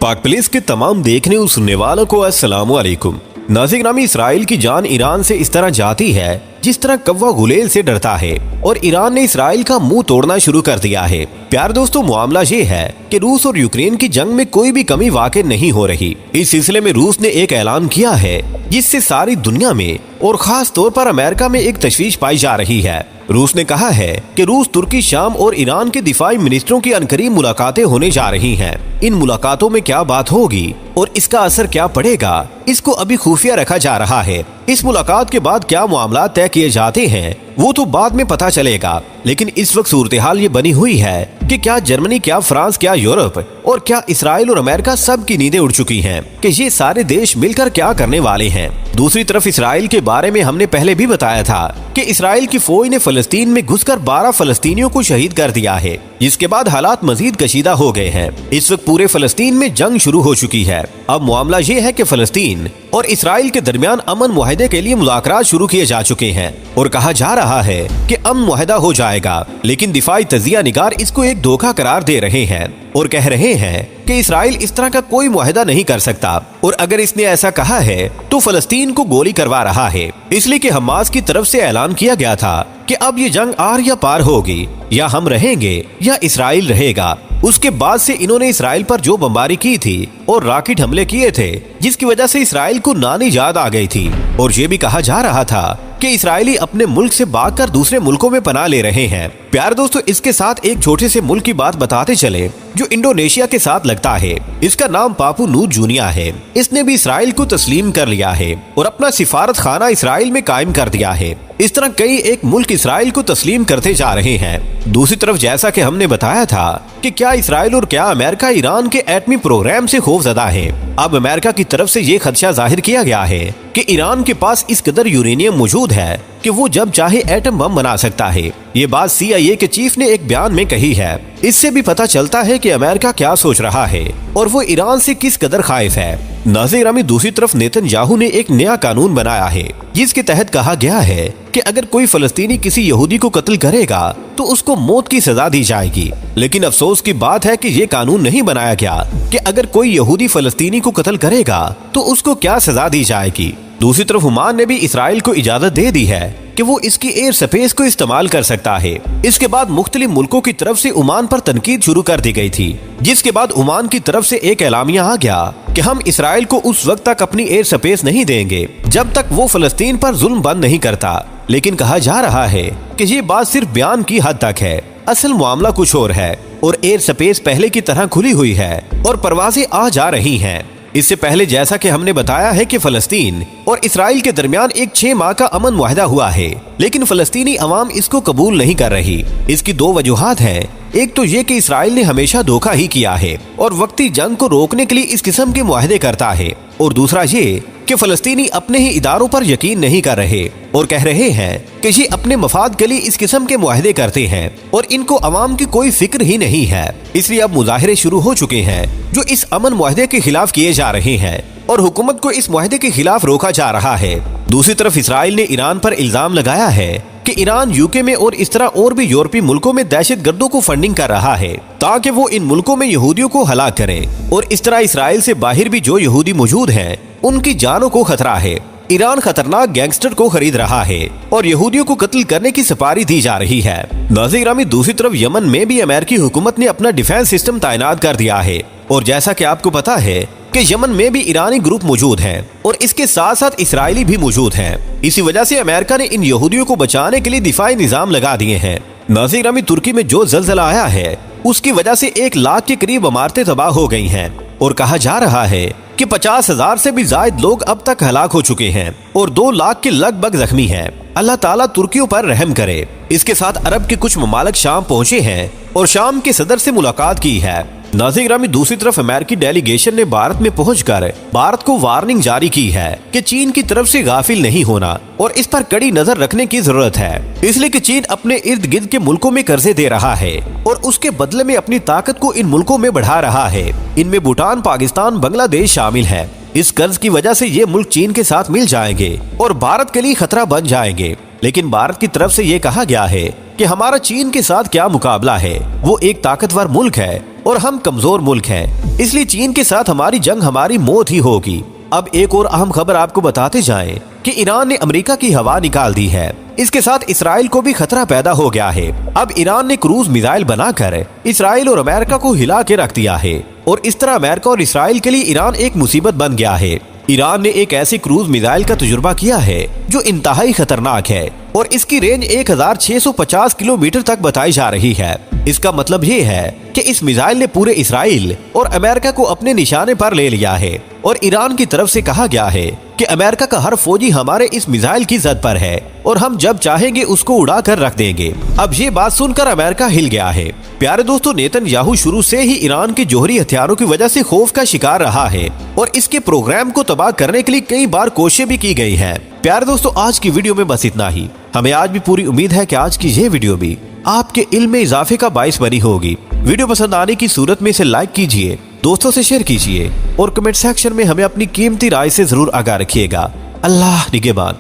पाक पुलिस के तमाम देखने और सुनने वालों को अस्सलाम वालेकुम। नाज़रीन, इसराइल की जान ईरान से इस तरह जाती है जिस तरह कौवा गुलेल से डरता है और ईरान ने इसराइल का मुंह तोड़ना शुरू कर दिया है। प्यार दोस्तों, मामला ये है कि रूस और यूक्रेन की जंग में कोई भी कमी वाक़ई नहीं हो रही। इस सिलसिले में रूस ने एक ऐलान किया है जिससे सारी दुनिया में और खास तौर पर अमेरिका में एक तशवीश पाई जा रही है। रूस ने कहा है कि रूस, तुर्की, शाम और ईरान के दिफाई मिनिस्टरों की अनकरीब मुलाकातें होने जा रही हैं। इन मुलाकातों में क्या बात होगी और इसका असर क्या पड़ेगा, इसको अभी खुफिया रखा जा रहा है। इस मुलाकात के बाद क्या मामला तय किए जाते हैं वो तो बाद में पता चलेगा, लेकिन इस वक्त सूरत हाल ये बनी हुई है कि क्या जर्मनी, क्या फ्रांस, क्या यूरोप और क्या इसराइल और अमेरिका सब की नींदें उड़ चुकी हैं कि ये सारे देश मिलकर क्या करने वाले हैं। दूसरी तरफ इसराइल के बारे में हमने पहले भी बताया था कि इसराइल की फौज ने फलस्तीन में घुसकर 12 फलस्तीनियों को शहीद कर दिया है, जिसके बाद हालात मजीद कशीदा हो गए हैं। इस वक्त पूरे फलस्तीन में जंग शुरू हो चुकी है। अब मामला ये है कि फलस्तीन और इसराइल के दरमियान अमन मुआहदे के लिए मुज़ाकरात शुरू किए जा चुके हैं और कहा जा रहा है कि अमन मुआहदा हो जाएगा, लेकिन दिफाई तजिया निगार इसको एक धोखा करार दे रहे हैं और कह रहे हैं कि इसराइल इस तरह का कोई मुआहदा नहीं कर सकता और अगर इसने ऐसा कहा है तो फलस्तीन को गोली करवा रहा है, इसलिए कि हमास की तरफ से ऐलान किया गया था कि अब ये जंग आर या पार होगी, या हम रहेंगे या इसराइल रहेगा। उसके बाद से इन्होंने इसराइल पर जो बमबारी की थी और रॉकेट हमले किए थे, जिसकी वजह से इसराइल को नानी याद आ गई थी और ये भी कहा जा रहा था कि इसराइली अपने मुल्क से भागकर दूसरे मुल्कों में पनाह ले रहे हैं। प्यार दोस्तों, इसके साथ एक छोटे से मुल्क की बात बताते चले जो इंडोनेशिया के साथ लगता है। इसका नाम पापू न्यू गिनिया है। इसने भी इसराइल को तस्लीम कर लिया है और अपना सिफारत खाना इसराइल में कायम कर दिया है। इस तरह कई एक मुल्क इसराइल को तस्लीम करते जा रहे हैं। दूसरी तरफ जैसा कि हमने बताया था कि क्या इसराइल और क्या अमेरिका ईरान के एटमी प्रोग्राम से खौफजदा है। अब अमेरिका की तरफ से ये खदशा जाहिर किया गया है कि ईरान के पास इस कदर यूरेनियम मौजूद है कि वो जब चाहे एटम बम बना सकता है। ये बात CIA के चीफ ने एक बयान में कही है। इससे भी पता चलता है कि अमेरिका क्या सोच रहा है और वो ईरान से किस कदर खाइफ है। नाज़रीन, दूसरी तरफ नेतन्याहू ने एक नया कानून बनाया है जिसके तहत कहा गया है कि अगर कोई फलस्तीनी किसी यहूदी को कत्ल करेगा तो उसको मौत की सजा दी जाएगी। लेकिन अफसोस की बात है कि ये कानून नहीं बनाया गया कि अगर कोई यहूदी फलस्तीनी को कत्ल करेगा तो उसको क्या सजा दी जाएगी। दूसरी तरफ ओमान ने भी इसराइल को इजाजत दे दी है कि वो इसकी एयर स्पेस को इस्तेमाल कर सकता है। इसके बाद मुख्तलिफ मुल्कों की तरफ से ओमान पर तनकीद शुरू कर दी गई थी, जिसके बाद ओमान की तरफ से एक ऐलामिया आ गया कि हम इसराइल को उस वक्त तक अपनी एयर स्पेस नहीं देंगे जब तक वो फलस्तीन पर जुल्म बंद नहीं करता। लेकिन कहा जा रहा है कि ये बात सिर्फ बयान की हद तक है, असल मामला कुछ और है और एयर स्पेस पहले की तरह खुली हुई है और परवाजें आ जा रही हैं। इससे पहले जैसा कि हमने बताया है कि फलस्तीन और इसराइल के दरमियान एक 6 माह का अमन मुआहदा हुआ है, लेकिन फलस्तीनी अवाम इसको कबूल नहीं कर रही। इसकी 2 वजूहात हैं। एक तो ये कि इसराइल ने हमेशा धोखा ही किया है और वक्ती जंग को रोकने के लिए इस किस्म के मुआहदे करता है, और दूसरा ये कि फलस्तीनी अपने ही इदारों पर यकीन नहीं कर रहे और कह रहे हैं कि ये अपने मफाद के लिए इस किस्म के मुआहदे करते हैं और इनको अवाम की कोई फिक्र ही नहीं है। इसलिए अब मुजाहिरे शुरू हो चुके हैं जो इस अमन मुआहदे के खिलाफ किए जा रहे हैं और हुकूमत को इस मुआहदे के खिलाफ रोका जा रहा है। दूसरी तरफ इसराइल ने ईरान पर इल्जाम लगाया है कि ईरान यूके में और इस तरह और भी यूरोपीय मुल्कों में दहशत गर्दों को फंडिंग कर रहा है ताकि वो इन मुल्कों में यहूदियों को हलाक करें और इस तरह इसराइल से बाहर भी जो यहूदी मौजूद हैं उनकी जानों को खतरा है। ईरान खतरनाक गैंगस्टर को खरीद रहा है और यहूदियों को कत्ल करने की सिफारिश दी जा रही है। नाज़रीन, दूसरी तरफ यमन में भी अमेरिकी हुकूमत ने अपना डिफेंस सिस्टम तैनात कर दिया है और जैसा कि आपको पता है कि यमन में भी ईरानी ग्रुप मौजूद हैं और इसके साथ साथ इसराइली भी मौजूद हैं। इसी वजह से अमेरिका ने इन यहूदियों को बचाने के लिए दिफाई निजाम लगा दिए हैं। नाज़रीन, तुर्की में जो जलजला आया है उसकी वजह से 1 लाख के करीब इमारतें तबाह हो गई हैं और कहा जा रहा है कि 50,000 से भी ज्यादा लोग अब तक हलाक हो चुके हैं और 2 लाख के लगभग जख्मी हैं। अल्लाह ताला तुर्कियों पर रहम करे। इसके साथ अरब के कुछ ममालिक शाम पहुंचे हैं और शाम के सदर से मुलाकात की है। नाज़रीन, दूसरी तरफ अमेरिकी डेलीगेशन ने भारत में पहुंचकर भारत को वार्निंग जारी की है कि चीन की तरफ से गाफिल नहीं होना और इस पर कड़ी नजर रखने की जरूरत है, इसलिए कि चीन अपने इर्द गिर्द के मुल्कों में कर्जे दे रहा है और उसके बदले में अपनी ताकत को इन मुल्कों में बढ़ा रहा है। इनमें भूटान, पाकिस्तान, बांग्लादेश शामिल है। इस कर्ज की वजह से ये मुल्क चीन के साथ मिल जाएंगे और भारत के लिए खतरा बन जाएंगे। लेकिन भारत की तरफ से ये कहा गया है कि हमारा चीन के साथ क्या मुकाबला है, वो एक ताकतवर मुल्क है और हम कमजोर मुल्क हैं, इसलिए चीन के साथ हमारी जंग हमारी मौत ही होगी। अब एक और अहम खबर आपको बताते जाएं कि ईरान ने अमेरिका की हवा निकाल दी है। इसके साथ इसराइल को भी खतरा पैदा हो गया है। अब ईरान ने क्रूज मिसाइल बनाकर इसराइल और अमेरिका को हिला के रख दिया है और इस तरह अमेरिका और इसराइल के लिए ईरान एक मुसीबत बन गया है। ईरान ने एक ऐसी क्रूज मिसाइल का तजुर्बा किया है जो इंतहाई खतरनाक है और इसकी रेंज 1650 किलोमीटर तक बताई जा रही है। इसका मतलब ये है कि इस मिसाइल ने पूरे इसराइल और अमेरिका को अपने निशाने पर ले लिया है और ईरान की तरफ से कहा गया है कि अमेरिका का हर फौजी हमारे इस मिसाइल की जद पर है और हम जब चाहेंगे उसको उड़ा कर रख देंगे। अब ये बात सुनकर अमेरिका हिल गया है। प्यारे दोस्तों, नेतन्याहू शुरू से ही ईरान के जौहरी हथियारों की वजह से खौफ का शिकार रहा है और इसके प्रोग्राम को तबाह करने के लिए कई बार कोशिशें भी की गई हैं। प्यारे दोस्तों, आज की वीडियो में बस इतना ही। हमें आज भी पूरी उम्मीद है कि आज की ये वीडियो भी आपके इल्म में इजाफे का बाइस बनी होगी। वीडियो पसंद आने की सूरत में इसे लाइक कीजिए, दोस्तों से शेयर कीजिए और कमेंट सेक्शन में हमें अपनी कीमती राय से जरूर आगाह रखिएगा। अल्लाह निगहबान।